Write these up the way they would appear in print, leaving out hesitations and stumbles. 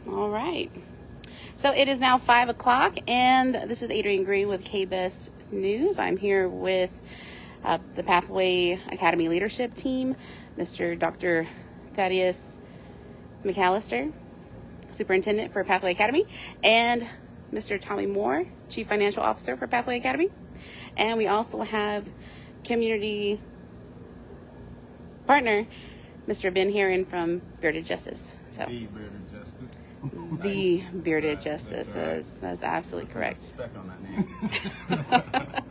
All right. So it is now 5 o'clock, and this is Adrienne Green with K-Best News. I'm here with the Pathway Academy leadership team, Mr. Dr. Thaddeus McAllister, Superintendent for Pathway Academy, and Mr. Tommy Moore, Chief Financial Officer for Pathway Academy. And we also have community partner, Mr. Ben Herron from Bearded Justice. So, the Bearded Justice. The Bearded Justice. That's absolutely correct. Respect on that name.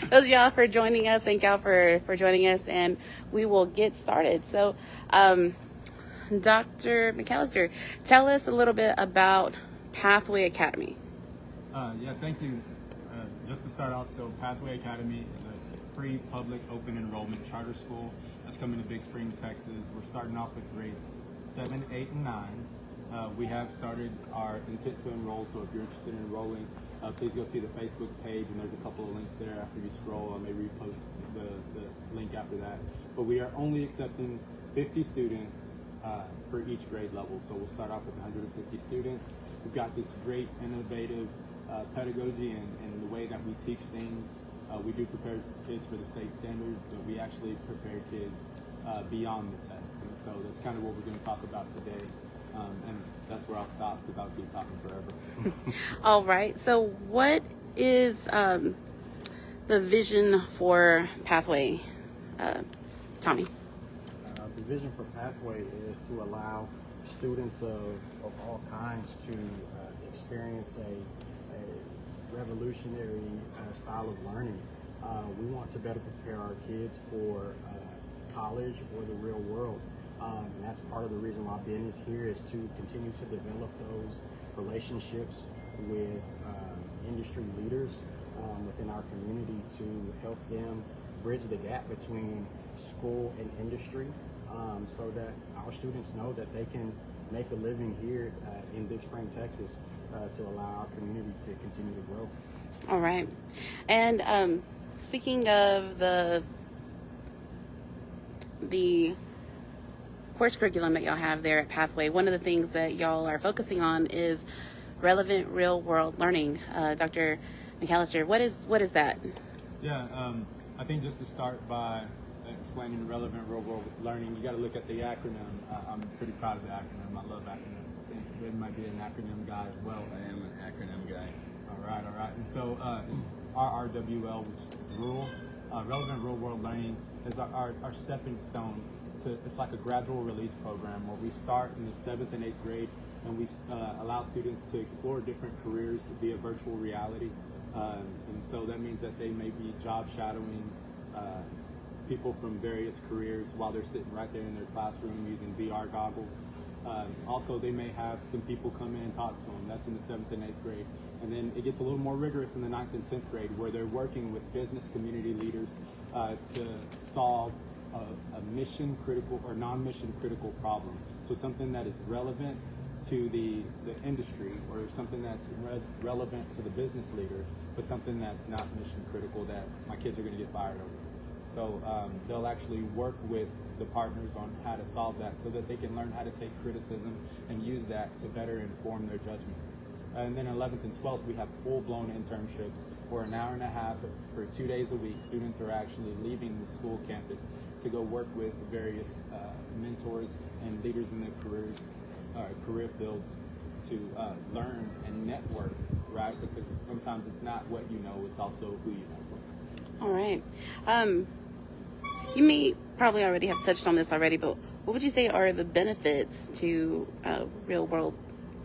Those of y'all for joining us. Thank y'all for joining us, and we will get started. So, Dr. McAllister, tell us a little bit about Pathway Academy. Yeah, thank you. Just to start off, so Pathway Academy is a free public open enrollment charter school that's coming to Big Spring, Texas. We're starting off with grades 7, 8, and 9. We have started our intent to enroll, so if you're interested in enrolling, please go see the Facebook page, and there's a couple of links there after you scroll. I may repost the link after that. But we are only accepting 50 students for each grade level. So we'll start off with 150 students. We've got this great innovative pedagogy and the way that we teach things. We do prepare kids for the state standard, but we actually prepare kids beyond the test. And so that's kind of what we're going to talk about today. And that's where I'll stop because I'll keep talking forever. All right. So what is the vision for Pathway, Tommy? The vision for Pathway is to allow students of all kinds to experience a revolutionary style of learning. We want to better prepare our kids for college or the real world. And that's part of the reason why Ben is here, is to continue to develop those relationships with industry leaders within our community to help them bridge the gap between school and industry, so that our students know that they can make a living here in Big Spring, Texas, to allow our community to continue to grow. All right. And speaking of the course curriculum that y'all have there at Pathway, one of the things that y'all are focusing on is relevant real world learning. Dr. McAllister, what is that? Yeah, I think just to start by explaining relevant real world learning, you got to look at the acronym. I'm pretty proud of the acronym. I love acronyms. I think Ben might be an acronym guy as well. I am an acronym guy. All right. And so it's RRWL, which is rural. Relevant real world learning is our stepping stone. It's like a gradual release program where we start in the 7th and 8th grade, and we allow students to explore different careers via virtual reality. And so that means that they may be job shadowing people from various careers while they're sitting right there in their classroom using VR goggles. Also, they may have some people come in and talk to them. That's in the 7th and 8th grade. And then it gets a little more rigorous in the 9th and 10th grade, where they're working with business community leaders to solve a mission critical or non-mission critical problem. So something that is relevant to the industry, or something that's relevant to the business leader, but something that's not mission critical that my kids are going to get fired over. So they'll actually work with the partners on how to solve that, so that they can learn how to take criticism and use that to better inform their judgments. And then 11th and 12th, we have full-blown internships where an hour and a half for 2 days a week, students are actually leaving the school campus to go work with various mentors and leaders in their career fields to learn and network, right? Because sometimes it's not what you know, it's also who you know. All right. You may probably already have touched on this already, but what would you say are the benefits to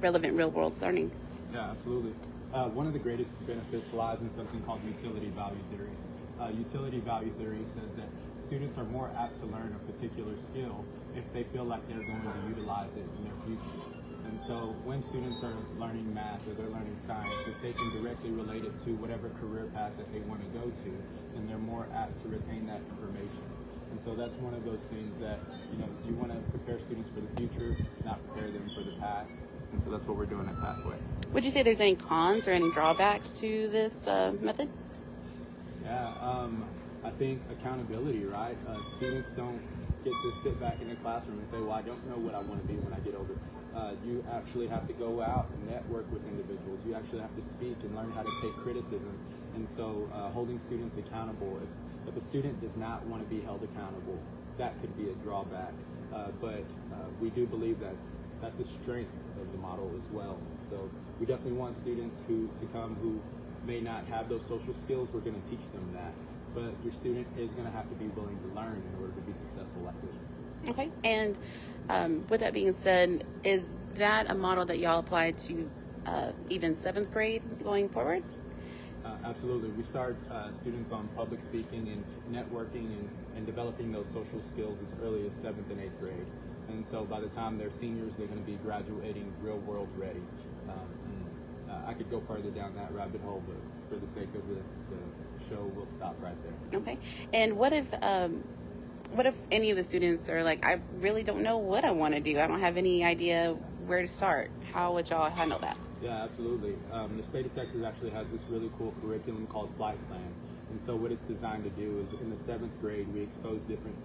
relevant real world learning? Yeah, absolutely. One of the greatest benefits lies in something called utility value theory. Utility value theory says that students are more apt to learn a particular skill if they feel like they're going to utilize it in their future. And so when students are learning math or they're learning science, if they can directly relate it to whatever career path that they want to go to, then they're more apt to retain that information. And so that's one of those things that, you want to prepare students for the future, not prepare them for the past. And so that's what we're doing at Pathway. Would you say there's any cons or any drawbacks to this method? Yeah, I think accountability, right? Students don't get to sit back in the classroom and say, well, I don't know what I want to be when I get older. You actually have to go out and network with individuals. You actually have to speak and learn how to take criticism. And so holding students accountable, if a student does not want to be held accountable, that could be a drawback. But we do believe that that's a strength of the model as well. So we definitely want students to come who may not have those social skills. We're going to teach them that. But your student is going to have to be willing to learn in order to be successful like this. Okay. And with that being said, is that a model that y'all apply to even 7th grade going forward? Absolutely. We start students on public speaking and networking and developing those social skills as early as 7th and 8th grade. And so by the time they're seniors, they're going to be graduating real world ready. I could go further down that rabbit hole, but for the sake of the show, we'll stop right there. Okay. And what if any of the students are like, I really don't know what I want to do. I don't have any idea where to start. How would y'all handle that? Yeah, absolutely. The state of Texas actually has this really cool curriculum called Flight Plan. And so what it's designed to do is in the 7th grade, we expose different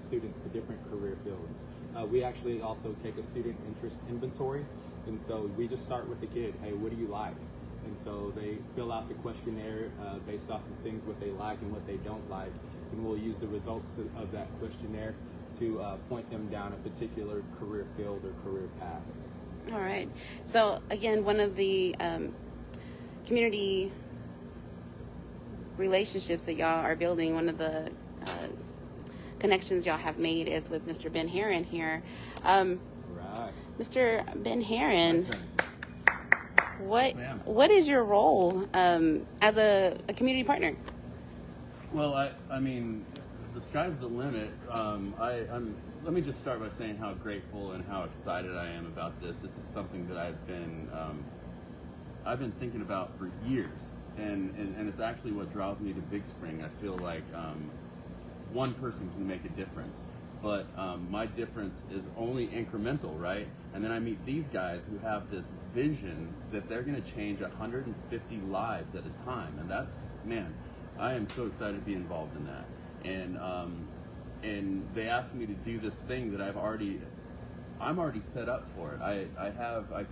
students to different career fields. We actually also take a student interest inventory. And so we just start with the kid. Hey, what do you like? And so they fill out the questionnaire based off of things, what they like and what they don't like. And we'll use the results of that questionnaire to point them down a particular career field or career path. All right. So again, one of the community relationships that y'all are building, one of the connections y'all have made is with Mr. Ben Herron here. Right. Mr. Ben Herron, Yes, ma'am. what is your role as a community partner? Well, I mean, the sky's the limit. Let me just start by saying how grateful and how excited I am about this. This is something that I've been thinking about for years, and it's actually what draws me to Big Spring. I feel like one person can make a difference, but my difference is only incremental, right? And then I meet these guys who have this vision that they're going to change 150 lives at a time, and that's, man, I am so excited to be involved in that. And they asked me to do this thing that I'm already set up for it. I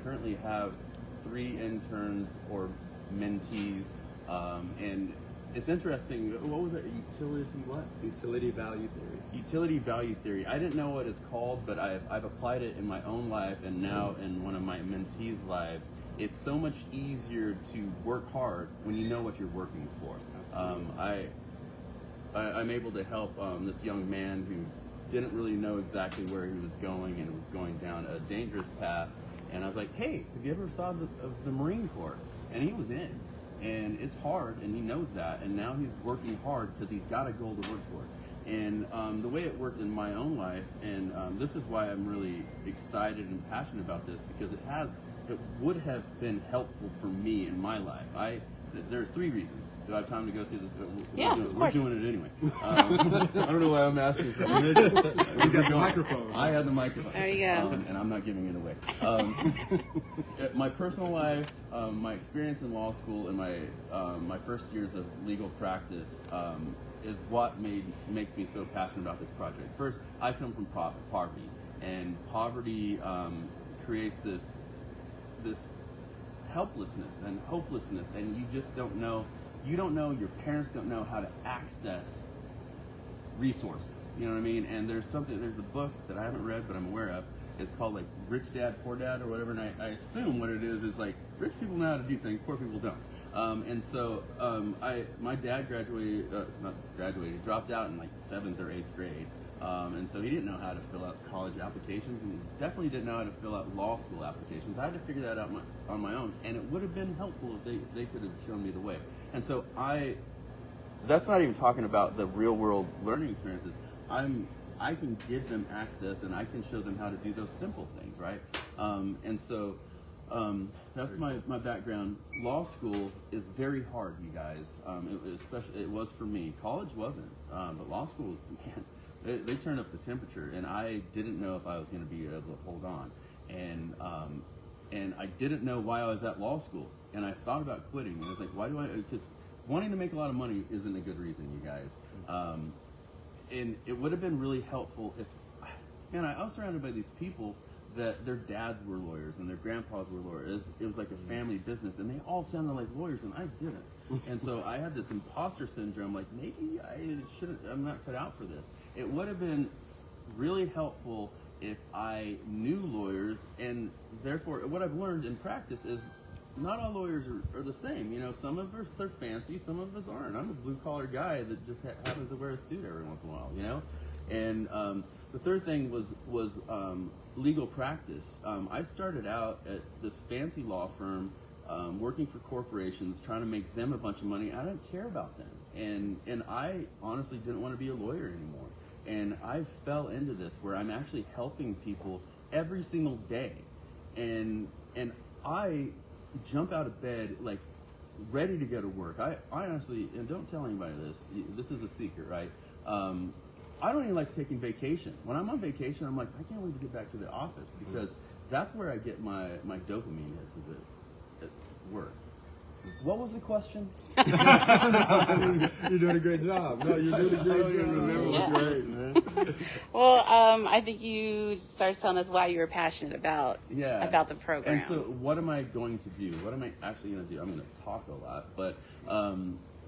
currently have 3 interns or mentees, and it's interesting. What was it? Utility value theory. Utility value theory. I didn't know what it's called, but I've applied it in my own life and now in one of my mentees' lives. It's so much easier to work hard when you know what you're working for. I'm able to help this young man who didn't really know exactly where he was going and was going down a dangerous path. And I was like, hey, have you ever thought of the Marine Corps? And he was in. And it's hard, and he knows that. And now he's working hard because he's got a goal to work for. And the way it worked in my own life, and this is why I'm really excited and passionate about this, because it would have been helpful for me in my life. There are 3 reasons. Do I have time to go through this? Yeah, of course. We're doing it anyway. I don't know why I'm asking for You got the microphone. I had the microphone. There you go. And I'm not giving it away. My personal life, my experience in law school, and my first years of legal practice is what makes me so passionate about this project. First, I come from poverty, and poverty creates this helplessness and hopelessness, and you just don't know. You don't know. Your parents don't know how to access resources. You know what I mean? And there's a book that I haven't read but I'm aware of. It's called like Rich Dad, Poor Dad or whatever, and I assume what it is like rich people know how to do things, poor people don't. And so my dad dropped out in like 7th or 8th grade. And so he didn't know how to fill out college applications, and definitely didn't know how to fill out law school applications. I had to figure that out on my own, and it would have been helpful if they could have shown me the way. And so that's not even talking about the real world learning experiences. I can give them access, and I can show them how to do those simple things, right? And so that's my background. Law school is very hard, you guys. It was for me. College wasn't, but law school was, man. They turned up the temperature, and I didn't know if I was going to be able to hold on, and I didn't know why I was at law school, and I thought about quitting. And I was like, why do I? Because wanting to make a lot of money isn't a good reason, you guys. it would have been really helpful if, man, I was surrounded by these people that their dads were lawyers and their grandpas were lawyers. It was like a family business, and they all sounded like lawyers, and I didn't. And so I had this imposter syndrome, like maybe I'm not cut out for this. It would have been really helpful if I knew lawyers, and therefore what I've learned in practice is not all lawyers are the same. You know, some of us are fancy, some of us aren't. I'm a blue-collar guy that just happens to wear a suit every once in a while, you know? And the third thing was legal practice. I started out at this fancy law firm, working for corporations, trying to make them a bunch of money. I didn't care about them. And I honestly didn't want to be a lawyer anymore. And I fell into this where I'm actually helping people every single day. And I jump out of bed like ready to go to work. I honestly, and don't tell anybody this is a secret, right? I don't even like taking vacation. When I'm on vacation, I'm like, I can't wait to get back to the office, because that's where I get my dopamine hits, is at work. What was the question? You're doing a great job. No, you're doing a great job. Remember was great, man. Well, I think you started telling us why you were passionate about the program. And so what am I going to do? What am I actually going to do? I'm going to talk a lot, but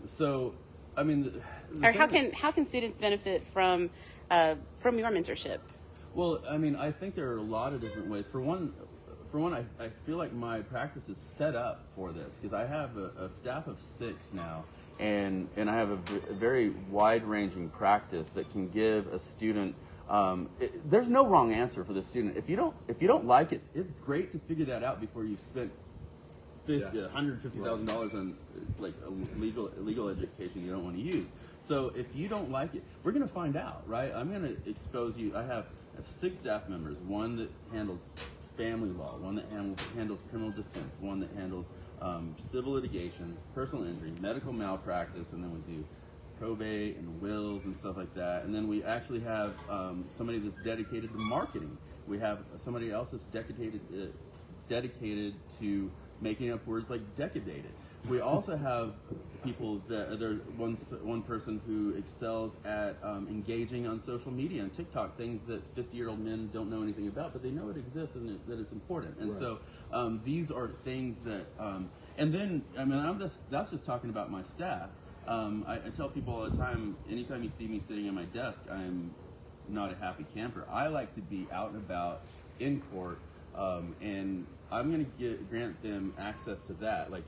so I mean, or how can students benefit from your mentorship? Well, I mean, I think there are a lot of different ways. For one, I feel like my practice is set up for this, because I have a staff of 6 now, and I have a very wide-ranging practice that can give a student. There's no wrong answer for the student. If you don't like it, it's great to figure that out before you've spent $150,000 on like a legal education you don't want to use. So if you don't like it, we're going to find out, right? I'm going to expose you. I have 6 staff members. One that handles family law, one that handles criminal defense, one that handles civil litigation, personal injury, medical malpractice, and then we do probate and wills and stuff like that. And then we actually have somebody that's dedicated to marketing. We have somebody else that's dedicated to making up words like decadated. We also have people one person who excels at engaging on social media and TikTok, things that 50-year-old men don't know anything about, but they know it exists and that it's important. And so these are things that, and then, I mean, that's just talking about my staff. I tell people all the time, anytime you see me sitting at my desk, I'm not a happy camper. I like to be out and about in court, and I'm going to grant them access to that. Like,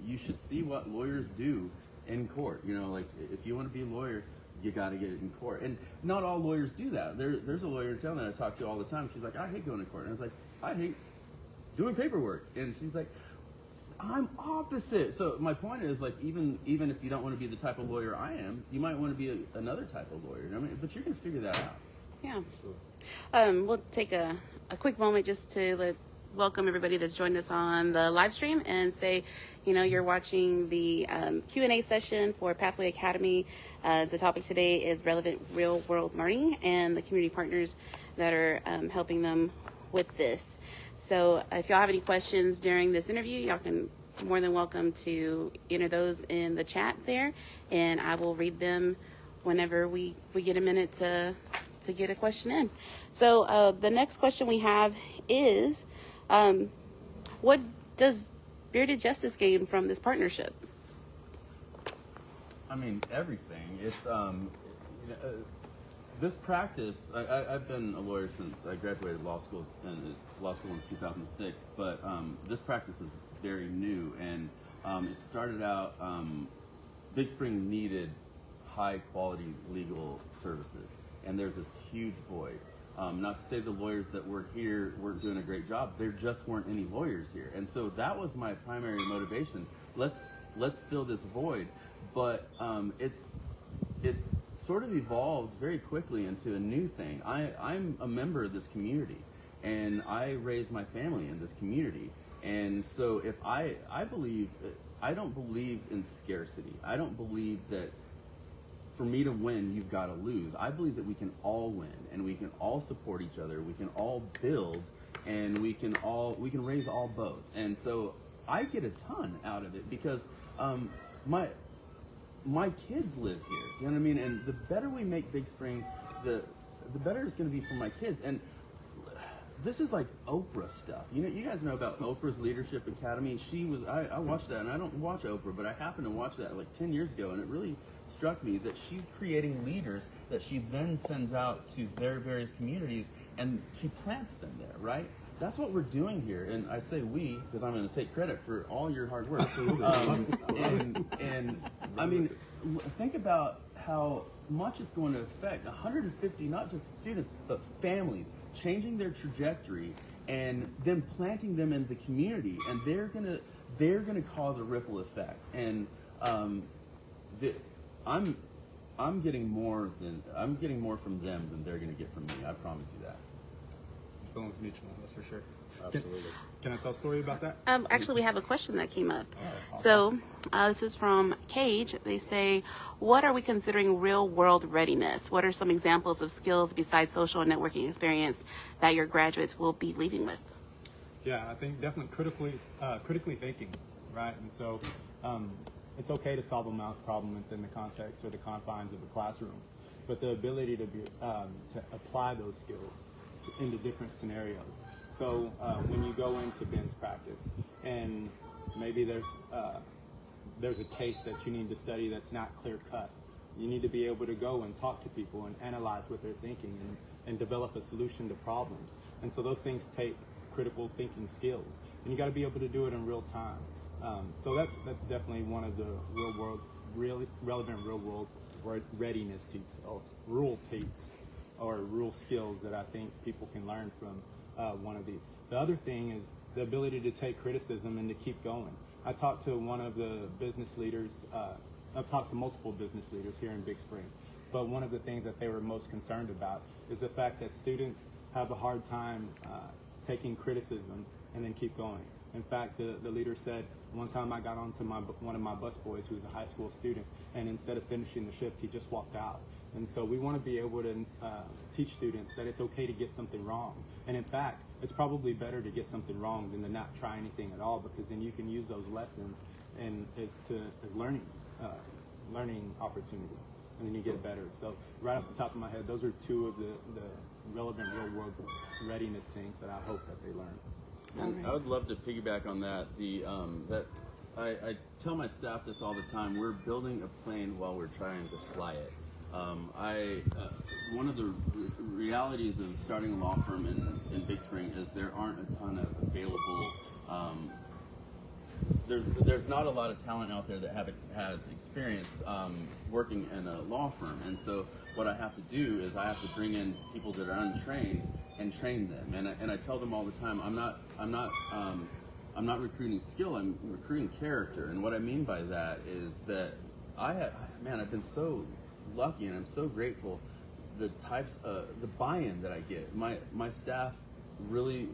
you should see what lawyers do in court. You know, like, if you want to be a lawyer, you got to get it in court. And not all lawyers do that. There's a lawyer in town that I talk to all the time. She's like, I hate going to court. And I was like, I hate doing paperwork. And she's like, I'm opposite. So my point is, like, even if you don't want to be the type of lawyer I am, you might want to be another type of lawyer. I mean, but you're going to figure that out. Yeah. We'll take a quick moment just to welcome everybody that's joined us on the live stream and say, you're watching the Q&A session for Pathway Academy. The topic today is relevant real world learning and the community partners that are helping them with this. So if y'all have any questions during this interview, y'all can more than welcome to enter those in the chat there, and I will read them whenever we get a minute to get a question in. So the next question we have is, what does Bearded Justice gain from this partnership? I mean, everything. It's this practice. I've been a lawyer since I graduated law school in 2006, but this practice is very new, and it started out. Big Spring needed high quality legal services, and there's this huge void. Not to say the lawyers that were here weren't doing a great job. There just weren't any lawyers here. And so that was my primary motivation. Let's fill this void. But it's sort of evolved very quickly into a new thing. I'm a member of this community, and I raised my family in this community. And so if I don't believe in scarcity. I don't believe that for me to win, you've got to lose. I believe that we can all win, and we can all support each other. We can all build, and we can raise all boats. And so I get a ton out of it, because my kids live here. You know what I mean? And the better we make Big Spring, the better it's going to be for my kids. And this is like Oprah stuff. You know, you guys know about Oprah's Leadership Academy. I watched that, and I don't watch Oprah, but I happened to watch that like 10 years ago, and it really struck me that she's creating leaders that she then sends out to their various communities, and she plants them there, right? That's what we're doing here, and I say we because I'm going to take credit for all your hard work. And I mean, think about how much it's going to affect 150, not just students, but families, changing their trajectory and then planting them in the community, and they're gonna cause a ripple effect. And I'm getting more from them than they're gonna get from me. I promise you that. Feelings mutual, that's for sure. Absolutely. Can I tell a story about that? Actually, we have a question that came up. Awesome. So this is from Cage. They say, what are we considering real world readiness? What are some examples of skills besides social and networking experience that your graduates will be leaving with? Yeah, I think definitely critically thinking, right? And so it's okay to solve a math problem within the context or the confines of the classroom, but the ability to apply those skills into different scenarios. So when you go into Ben's practice and maybe there's a case that you need to study that's not clear cut, you need to be able to go and talk to people and analyze what they're thinking and develop a solution to problems. And so those things take critical thinking skills, and you got to be able to do it in real time. So that's definitely one of the really relevant real world readiness tips or rule tips or rule skills that I think people can learn from one of these. The other thing is the ability to take criticism and to keep going. I talked to one of the business leaders, I've talked to multiple business leaders here in Big Spring, but one of the things that they were most concerned about is the fact that students have a hard time taking criticism and then keep going. In fact, the leader said, one time I got onto one of my busboys who's a high school student, and instead of finishing the shift, he just walked out. And so we want to be able to teach students that it's okay to get something wrong. And in fact, it's probably better to get something wrong than to not try anything at all, because then you can use those lessons and as learning opportunities, and then you get better. So right off the top of my head, those are two of the relevant real world readiness things that I hope that they learn. And I would love to piggyback on that. I tell my staff this all the time. We're building a plane while we're trying to fly it. One of the realities of starting a law firm in Big Spring is there aren't a ton of available. There's not a lot of talent out there that has experience working in a law firm, and so what I have to do is I have to bring in people that are untrained and train them. And I tell them all the time, I'm not recruiting skill, I'm recruiting character. And what I mean by that is that I've been so lucky and I'm so grateful the buy-in that I get. My staff really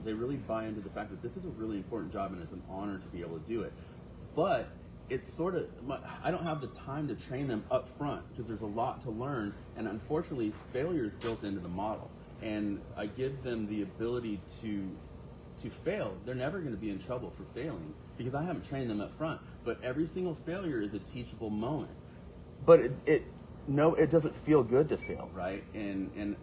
they really buy into the fact that this is a really important job and it's an honor to be able to do it. But it's sort of, I don't have the time to train them up front because there's a lot to learn, and unfortunately failure is built into the model. And I give them the ability to fail. They're never going to be in trouble for failing because I haven't trained them up front. But every single failure is a teachable moment. But it doesn't feel good to fail, right? And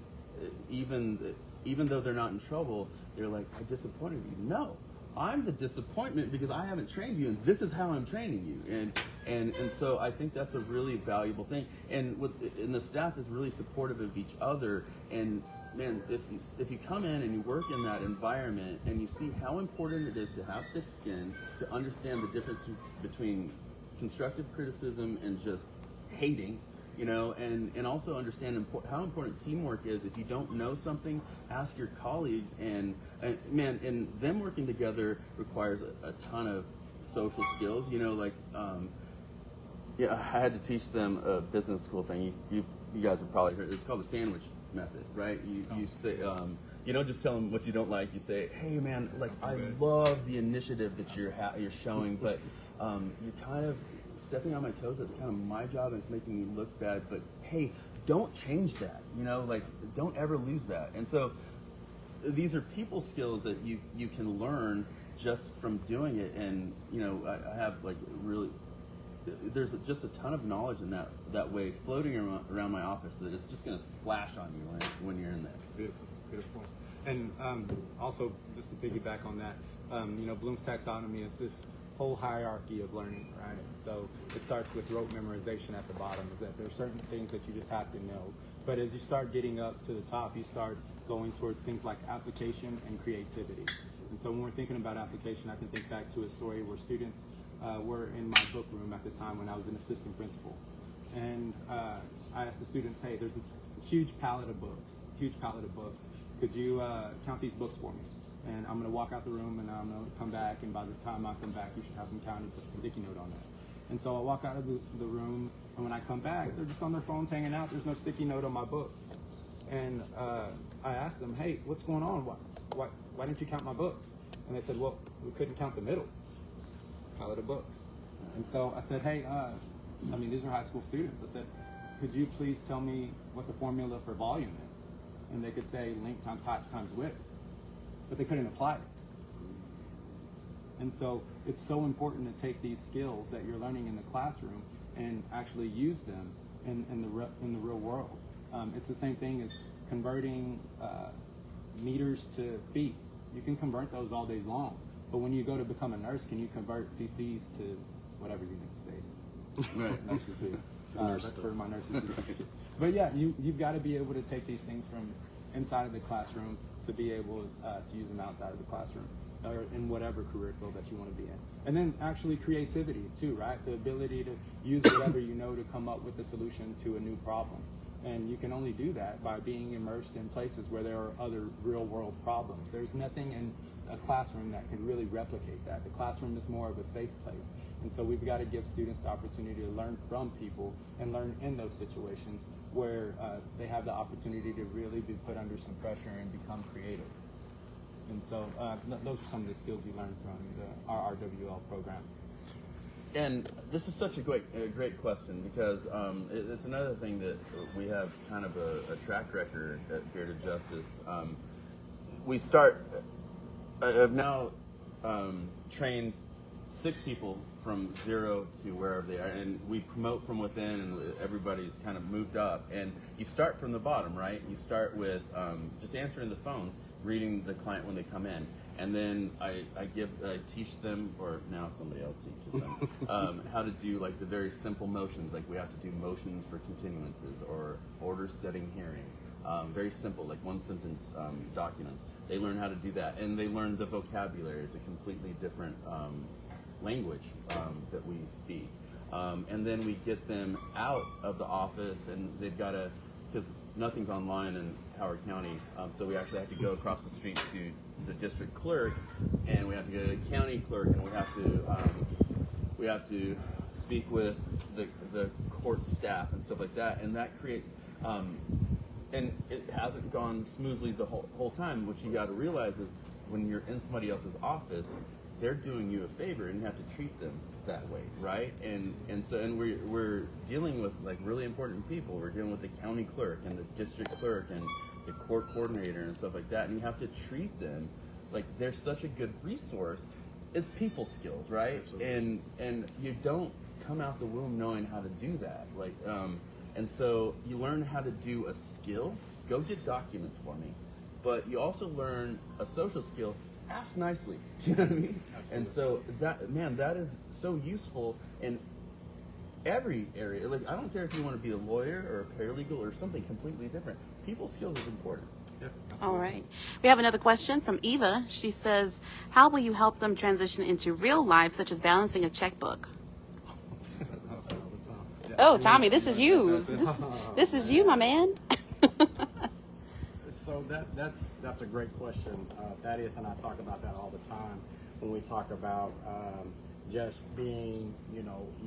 even though they're not in trouble, they're like, I disappointed you. No, I'm the disappointment because I haven't trained you, and this is how I'm training you. And so I think that's a really valuable thing. And the staff is really supportive of each other. And man, if you come in and you work in that environment and you see how important it is to have thick skin, to understand the difference between constructive criticism and just hating, and also understand how important teamwork is. If you don't know something, ask your colleagues, and them working together requires a ton of social skills. I had to teach them a business school thing. You guys have probably heard. It's called the sandwich method, right? You say, you don't just tell them what you don't like. You say, hey man, like I love the initiative that you're showing, but you're kind of stepping on my toes. That's kind of my job, and it's making me look bad. But hey, don't change that. Don't ever lose that. And so these are people skills that you can learn just from doing it. And I have like really there's just a ton of knowledge in that way floating around my office that it's just going to splash on you when you're in there. Beautiful, beautiful. And also, just to piggyback on that, Bloom's taxonomy, it's this whole hierarchy of learning, right? So it starts with rote memorization at the bottom, is that there's certain things that you just have to know. But as you start getting up to the top, you start going towards things like application and creativity. And so when we're thinking about application, I can think back to a story where students were in my book room at the time when I was an assistant principal. And I asked the students, hey, there's this huge pallet of books. Could you count these books for me? And I'm gonna walk out the room and I'm gonna come back, and by the time I come back, you should have them counted, put a sticky note on it. And so I walk out of the room, and when I come back, they're just on their phones hanging out. There's no sticky note on my books. And I asked them, hey, what's going on? Why didn't you count my books? And they said, well, we couldn't count the middle pallet of books. And so I said, hey, these are high school students. I said, could you please tell me what the formula for volume is? And they could say length times height times width, but they couldn't apply it. And so it's so important to take these skills that you're learning in the classroom and actually use them in the real world. It's the same thing as converting meters to feet. You can convert those all day long, but when you go to become a nurse, can you convert cc's to whatever unit state? Right. Nurses do. That's for my nurses. But yeah, you've got to be able to take these things from inside of the classroom to be able to use them outside of the classroom, or in whatever career field that you want to be in. And then actually creativity too, right? The ability to use whatever you know to come up with a solution to a new problem. And you can only do that by being immersed in places where there are other real world problems. There's nothing in a classroom that can really replicate that. The classroom is more of a safe place. And so we've got to give students the opportunity to learn from people and learn in those situations where they have the opportunity to really be put under some pressure and become creative. And so those are some of the skills we learned from our RWL program. And this is such a great question, because it's another thing that we have kind of a track record at Bearded Justice. I've now trained 6 people from 0 to wherever they are, and we promote from within, and everybody's kind of moved up. And you start from the bottom, right? You start with just answering the phone, greeting the client when they come in. And then I teach them, or now somebody else teaches them, how to do like the very simple motions. Like we have to do motions for continuances or order setting hearing. Very simple, like one sentence documents. They learn how to do that, and they learn the vocabulary. It's a completely different language that we speak. And then we get them out of the office, and they've got to, because nothing's online in Howard County, so we actually have to go across the street to the district clerk, and we have to go to the county clerk, and we have to speak with the court staff and stuff like that, and that create and it hasn't gone smoothly the whole time. What you got to realize is when you're in somebody else's office, they're doing you a favor, and you have to treat them that way, right? And we're dealing with like really important people. We're dealing with the county clerk and the district clerk and the court coordinator and stuff like that, and you have to treat them like they're such a good resource. It's people skills, right? Absolutely. And you don't come out the womb knowing how to do that, like and so you learn how to do a skill. Go get documents for me, but you also learn a social skill. Ask nicely. You know what I mean? Absolutely. And so that is so useful in every area. Like I don't care if you want to be a lawyer or a paralegal or something completely different. People skills is important. Yeah, all right. We have another question from Eva. She says, how will you help them transition into real life, such as balancing a checkbook? Oh, Tommy, this is you. This is you, my man. So that's a great question. Thaddeus and I talk about that all the time when we talk about just being,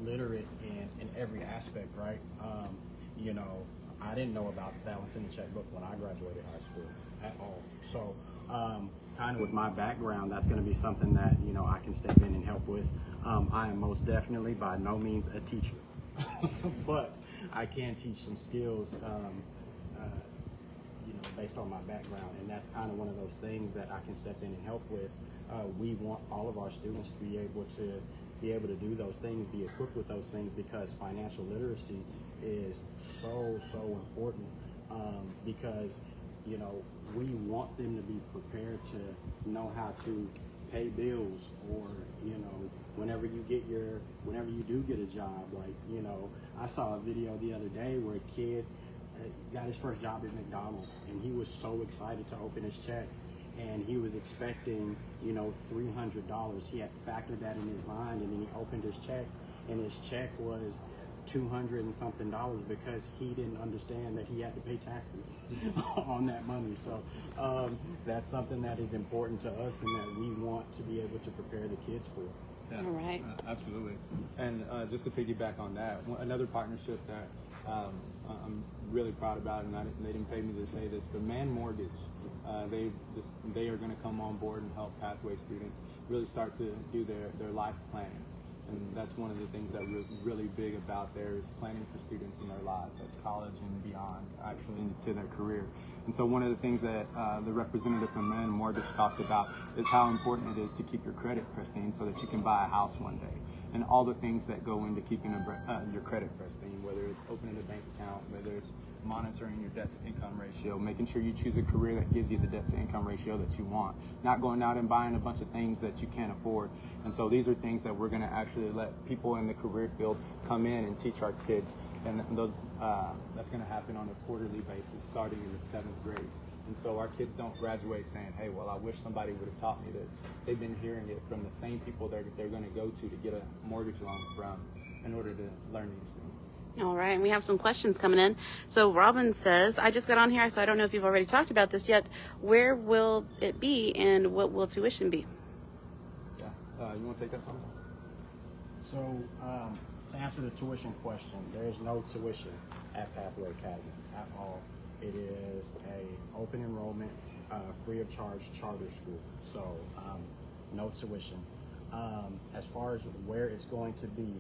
literate in every aspect, right? I didn't know about balancing the checkbook when I graduated high school at all. So kind of with my background, that's going to be something that, I can step in and help with. I am most definitely by no means a teacher, but I can teach some skills based on my background, and that's kind of one of those things that I can step in and help with. We want all of our students to be able to be able to do those things, be equipped with those things, because financial literacy is so important. Because you know, we want them to be prepared to know how to pay bills, or you know, whenever you do get a job. Like, you know, I saw a video the other day where a kid got his first job at McDonald's, and he was so excited to open his check, and he was expecting, you know, $300. He had factored that in his mind, and then he opened his check, and his check was $200 and something because he didn't understand that he had to pay taxes on that money. So that's something that is important to us, and that we want to be able to prepare the kids for. Yeah, all right. Absolutely. And just to piggyback on that, another partnership that I'm really proud about, and they didn't pay me to say this, but Man Mortgage, they are going to come on board and help Pathway students really start to do their life planning. And that's one of the things that we're really big about there, is planning for students in their lives. That's college and beyond, actually into their career. And so one of the things that the representative from Man Mortgage talked about is how important it is to keep your credit pristine so that you can buy a house one day. And all the things that go into keeping your credit pristine, whether it's opening a bank account, whether it's monitoring your debt to income ratio, making sure you choose a career that gives you the debt to income ratio that you want, not going out and buying a bunch of things that you can't afford. And so these are things that we're going to actually let people in the career field come in and teach our kids. And that's going to happen on a quarterly basis starting in the 7th grade. And so our kids don't graduate saying, hey, well, I wish somebody would have taught me this. They've been hearing it from the same people they're going to go to get a mortgage loan from in order to learn these things. All right, and we have some questions coming in. So Robin says, I just got on here, so I don't know if you've already talked about this yet. Where will it be, and what will tuition be? Yeah, you want to take that, Tom? So to answer the tuition question, there is no tuition at Pathway Academy at all. It is a open enrollment, free of charge charter school. So no tuition. As far as where it's going to be,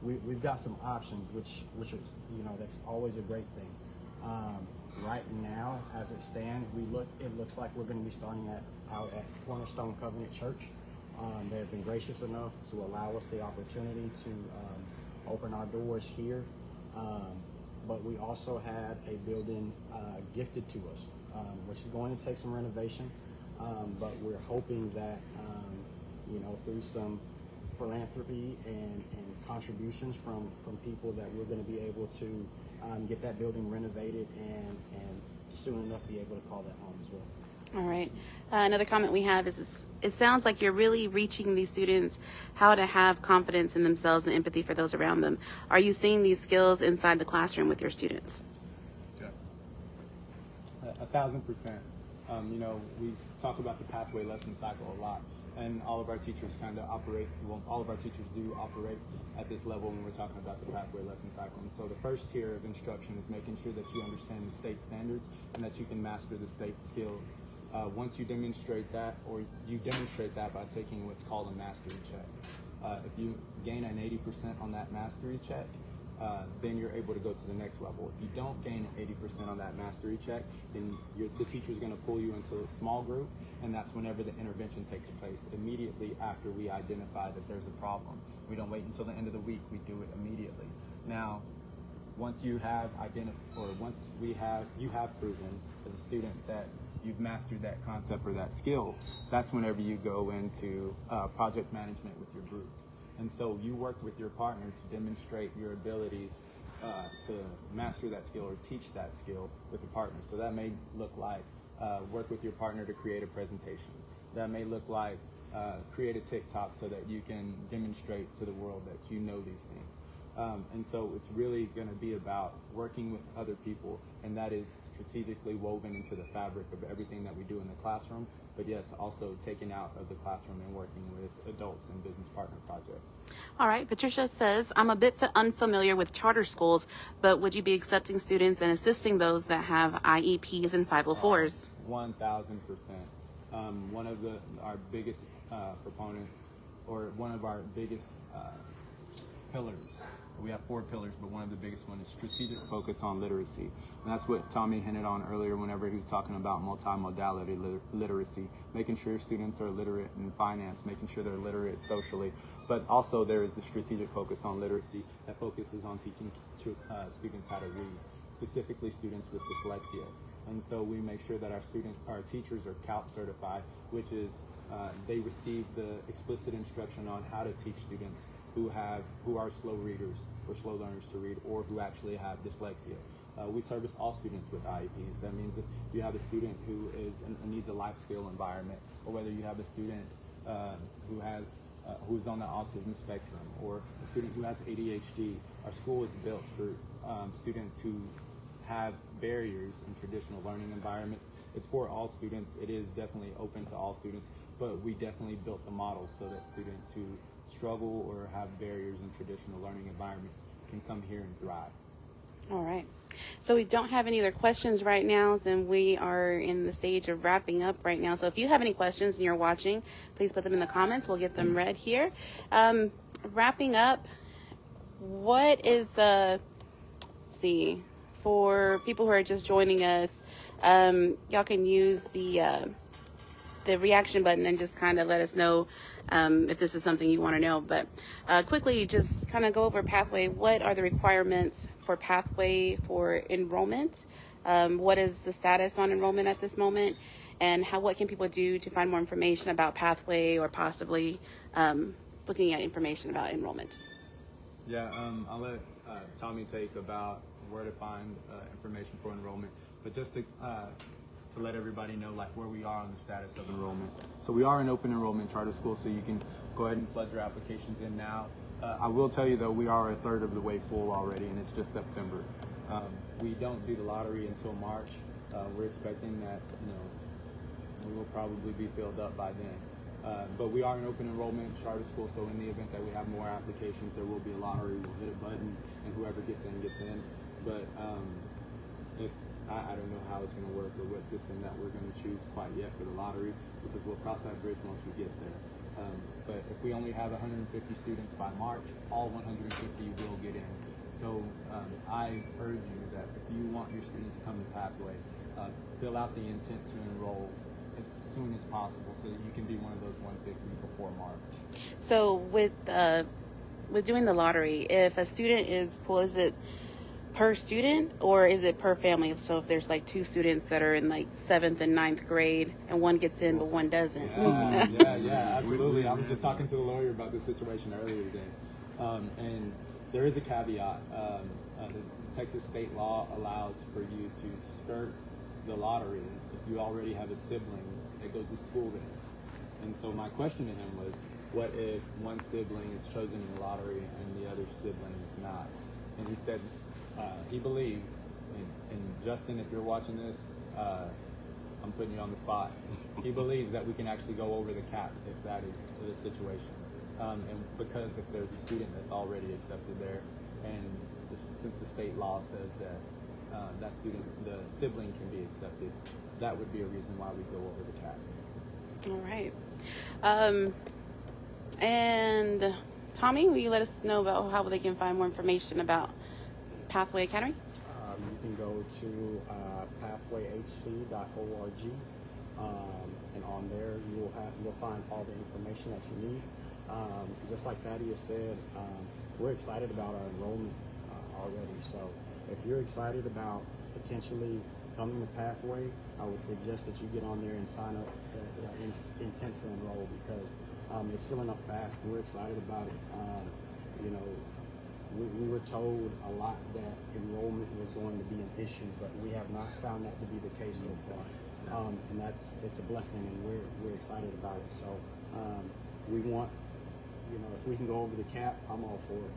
we've got some options, which is, you know, that's always a great thing. Right now, as it stands, it looks like we're going to be starting out at Cornerstone Covenant Church. They have been gracious enough to allow us the opportunity to open our doors here. But we also have a building gifted to us, which is going to take some renovation. But we're hoping that, you know, through some philanthropy and contributions from people, that we're going to be able to get that building renovated and soon enough be able to call that home as well. All right. Another comment we have is, it sounds like you're really reaching these students how to have confidence in themselves and empathy for those around them. Are you seeing these skills inside the classroom with your students? Yeah. 1,000%. You know, we talk about the pathway lesson cycle a lot, and all of our teachers kind of operate, well, all of our teachers do operate at this level when we're talking about the pathway lesson cycle. And so the first tier of instruction is making sure that you understand the state standards and that you can master the state skills. Once you demonstrate that, or you demonstrate that by taking what's called a mastery check. If you gain an 80% on that mastery check, then you're able to go to the next level. If you don't gain 80% on that mastery check, then the teacher is going to pull you into a small group, and that's whenever the intervention takes place, immediately after we identify that there's a problem. We don't wait until the end of the week, we do it immediately. Now, once you have you have proven as a student that you've mastered that concept or that skill, that's whenever you go into project management with your group. And so you work with your partner to demonstrate your abilities to master that skill or teach that skill with a partner. So that may look like work with your partner to create a presentation. That may look like create a TikTok so that you can demonstrate to the world that you know these things. And so it's really going to be about working with other people, and that is strategically woven into the fabric of everything that we do in the classroom, but yes, also taken out of the classroom and working with adults and business partner projects. All right. Patricia says, I'm a bit unfamiliar with charter schools, but would you be accepting students and assisting those that have IEPs and 504s? 1,000%. One of our biggest proponents, or one of our biggest pillars, we have 4 pillars, but one of the biggest one is strategic focus on literacy. And that's what Tommy hinted on earlier whenever he was talking about multimodality literacy, making sure students are literate in finance, making sure they're literate socially. But also there is the strategic focus on literacy that focuses on teaching students how to read, specifically students with dyslexia. And so we make sure that our teachers are CALP certified, which is they receive the explicit instruction on how to teach students who are slow readers or slow learners to read, or who actually have dyslexia. We service all students with IEPs. That means if you have a student who needs a life skill environment, or whether you have a student who's on the autism spectrum, or a student who has ADHD, our school is built for students who have barriers in traditional learning environments. It's for all students. It is definitely open to all students, but we definitely built the model so that students who struggle or have barriers in traditional learning environments can come here and thrive. All right. So we don't have any other questions right now, and we are in the stage of wrapping up right now. So if you have any questions and you're watching, please put them in the comments. We'll get them read here. Wrapping up, what is, see, for people who are just joining us, y'all can use the reaction button and just kind of let us know if this is something you want to know. But quickly, just kind of go over Pathway. What are the requirements for Pathway for enrollment? What is the status on enrollment at this moment? And what can people do to find more information about Pathway, or possibly looking at information about enrollment? Yeah, I'll let Tommy take about where to find information for enrollment. But just to let everybody know like where we are on the status of enrollment. So we are an open enrollment charter school, so you can go ahead and flood your applications in now. I will tell you though, we are a third of the way full already, and it's just September. We don't do the lottery until March. We're expecting that, we will probably be filled up by then. But we are an open enrollment charter school, so in the event that we have more applications, there will be a lottery. We'll hit a button, and whoever gets in, gets in. But I don't know how it's going to work or what system that we're going to choose quite yet for the lottery, because we'll cross that bridge once we get there. But if we only have 150 students by March, all 150 will get in. So I urge you that if you want your students to come to Pathway, fill out the intent to enroll as soon as possible so that you can be one of those 150 before March. So with doing the lottery, if a student is it per student, or is it per family? So if there's like 2 students that are in like 7th and 9th grade, and one gets in but one doesn't. Yeah, absolutely. I was just talking to the lawyer about this situation earlier today, and there is a caveat. The Texas state law allows for you to skirt the lottery if you already have a sibling that goes to school there. And so my question to him was, what if one sibling is chosen in the lottery and the other sibling is not? And he said, he believes, and Justin, if you're watching this, I'm putting you on the spot. He believes that we can actually go over the cap if that is the situation. And because if there's a student that's already accepted there, and since the state law says that that student, the sibling can be accepted, that would be a reason why we go over the cap. All right. And Tommy, will you let us know about how they can find more information about Pathway Academy? You can go to pathwayhc.org, and on there you'll find all the information that you need. Just like Thaddeus said, we're excited about our enrollment already. So if you're excited about potentially coming to Pathway, I would suggest that you get on there and sign up intent to enroll, because it's filling up fast. We're excited about it. We were told a lot that enrollment was going to be an issue, but we have not found that to be the case so far. And it's a blessing, and we're excited about it. So we want, if we can go over the cap, I'm all for it.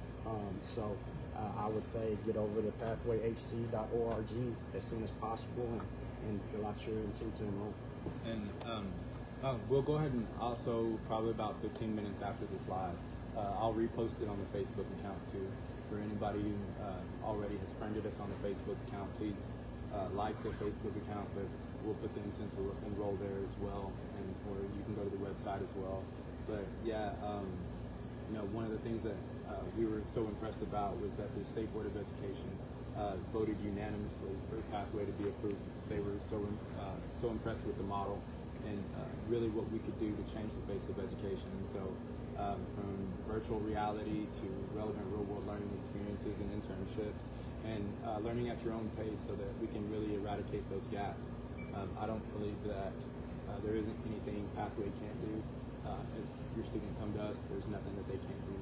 I would say get over to pathwayhc.org as soon as possible and fill out your intent to enroll. And we'll go ahead and also, probably about 15 minutes after this live, I'll repost it on the Facebook account too. For anybody who already has friended us on the Facebook account, please like the Facebook account, but we'll put the intent to enroll there as well, or you can go to the website as well. But yeah, one of the things that we were so impressed about was that the State Board of Education voted unanimously for the pathway to be approved. They were so impressed with the model and really what we could do to change the face of education. And so from virtual reality to relevant real-world learning experiences and internships, and learning at your own pace so that we can really eradicate those gaps. I don't believe that there isn't anything Pathway can't do. If your student come to us, there's nothing that they can't do.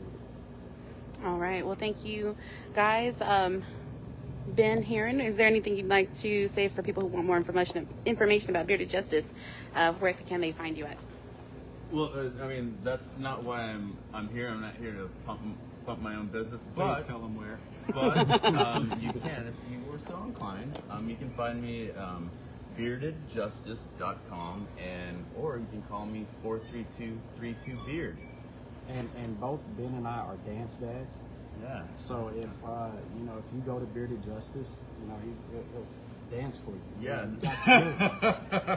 All right. Well, thank you, guys. Ben Herron, is there anything you'd like to say for people who want more information about Bearded Justice? Where can they find you at? Well, I mean, that's not why I'm here. I'm not here to pump my own business, but Please tell them where. But you can, if you were so inclined. You can find me beardedjustice.com, or you can call me 432-32-BEARD. And both Ben and I are dance dads. Yeah. So if if you go to Bearded Justice, he'll dance for you. Yeah. He's got skills.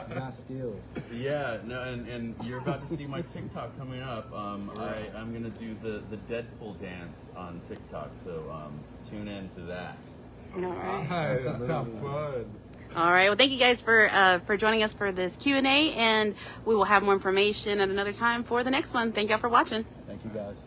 He's got skills. Yeah. No, and you're about to see my TikTok coming up. I'm gonna do the Deadpool dance on TikTok, so tune in to that. All right. Hi, that sounds fun. All right. Well, thank you guys for joining us for this Q&A, and we will have more information at another time for the next one. Thank y'all for watching. Thank you, guys.